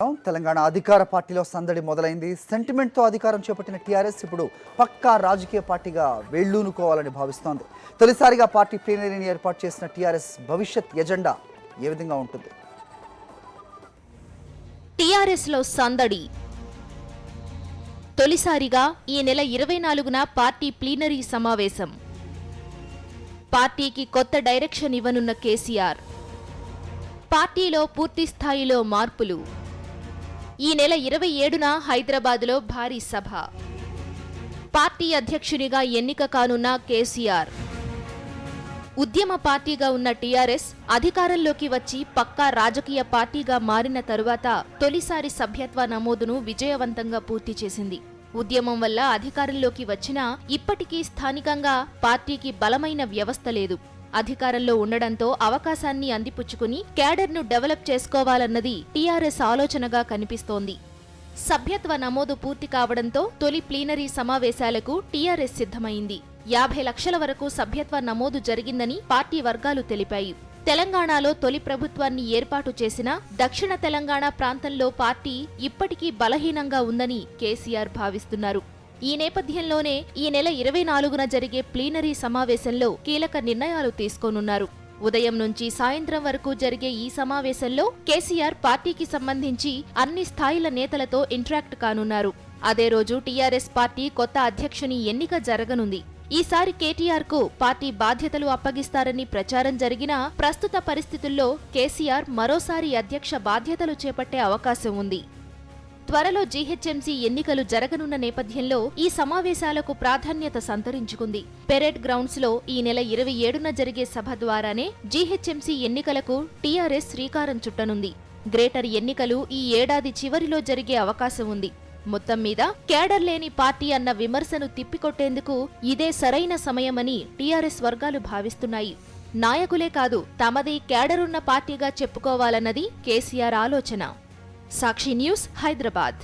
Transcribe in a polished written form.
తెలంగాణ అధికార పార్టీలో సందడి మొదలైంది. సెంటిమెంట్తో అధికారం చేపట్టిన టీఆర్ఎస్ ఇప్పుడు పక్కా రాజకీయ పార్టీగా వేళ్లూనుకోవాలని భావిస్తోంది. తొలిసారిగా పార్టీ ప్లీనరీని ఏర్పాటు చేసిన టీఆర్ఎస్ భవిష్యత్ ఎజెండా ఏ విధంగా ఉంటుంది? టీఆర్ఎస్లో సందడి. తొలిసారిగా ఈ నెల 24న పార్టీ ప్లీనరీ సమావేశం. పార్టీకి కొత్త డైరెక్షన్ ఇవ్వనున్న కేసీఆర్. పార్టీలో పూర్తి స్థాయిలో మార్పులు. ఈ నెల 27న హైదరాబాద్లో భారీ సభ. పార్టీ అధ్యక్షునిగా ఎన్నిక కానున్న కేసీఆర్. ఉద్యమ పార్టీగా ఉన్న టీఆర్ఎస్ అధికారంలోకి వచ్చి పక్కా రాజకీయ పార్టీగా మారిన తరువాత తొలిసారి సభ్యత్వ నమోదును విజయవంతంగా పూర్తి చేసింది. ఉద్యమం వల్ల అధికారంలోకి వచ్చినా ఇప్పటికీ స్థానికంగా పార్టీకి బలమైన వ్యవస్థ లేదు. అధికారంలో ఉండడంతో అవకాశాన్ని అందిపుచ్చుకుని క్యాడర్ను డెవలప్ చేసుకోవాలన్నది టీఆర్ఎస్ ఆలోచనగా కనిపిస్తోంది. సభ్యత్వ నమోదు పూర్తి కావడంతో తొలి ప్లీనరీ సమావేశాలకు టీఆర్ఎస్ సిద్ధమైంది. 50 లక్షల వరకు సభ్యత్వ నమోదు జరిగిందని పార్టీ వర్గాలు తెలిపాయి. తెలంగాణలో తొలి ప్రభుత్వాన్ని ఏర్పాటు చేసిన దక్షిణ తెలంగాణ ప్రాంతంలో పార్టీ ఇప్పటికీ బలహీనంగా ఉందని కేసీఆర్ భావిస్తున్నారు. ఈ నేపథ్యంలోనే ఈ నెల 24న జరిగే ప్లీనరీ సమావేశంలో కీలక నిర్ణయాలు తీసుకోనున్నారు. ఉదయం నుంచి సాయంత్రం వరకు జరిగే ఈ సమావేశంలో కేసీఆర్ పార్టీకి సంబంధించి అన్ని స్థాయిల నేతలతో ఇంటరాక్ట్ కానున్నారు. అదే రోజు టీఆర్ఎస్ పార్టీ కొత్త అధ్యక్షుని ఎన్నిక జరగనుంది. ఈసారి కేటీఆర్ కు పార్టీ బాధ్యతలు అప్పగిస్తారని ప్రచారం జరిగినా ప్రస్తుత పరిస్థితుల్లో కేసీఆర్ మరోసారి అధ్యక్ష బాధ్యతలు చేపట్టే అవకాశం ఉంది. త్వరలో జీహెచ్ఎంసీ ఎన్నికలు జరగనున్న నేపథ్యంలో ఈ సమావేశాలకు ప్రాధాన్యత సంతరించుకుంది. పెరేడ్ గ్రౌండ్స్ లో ఈ నెల 27న జరిగే సభ ద్వారానే జీహెచ్ఎంసీ ఎన్నికలకు టీఆర్ఎస్ శ్రీకారం చుట్టనుంది. గ్రేటర్ ఎన్నికలు ఈ ఏడాది చివరిలో జరిగే అవకాశం ఉంది. మొత్తం మీద కేడర్ లేని పార్టీ అన్న విమర్శను తిప్పికొట్టేందుకు ఇదే సరైన సమయమని టీఆర్ఎస్ వర్గాలు భావిస్తున్నాయి. నాయకులే కాదు, తమది కేడరున్న పార్టీగా చెప్పుకోవాలన్నది కేసీఆర్ ఆలోచన. సాక్షి న్యూస్, హైదరాబాద్.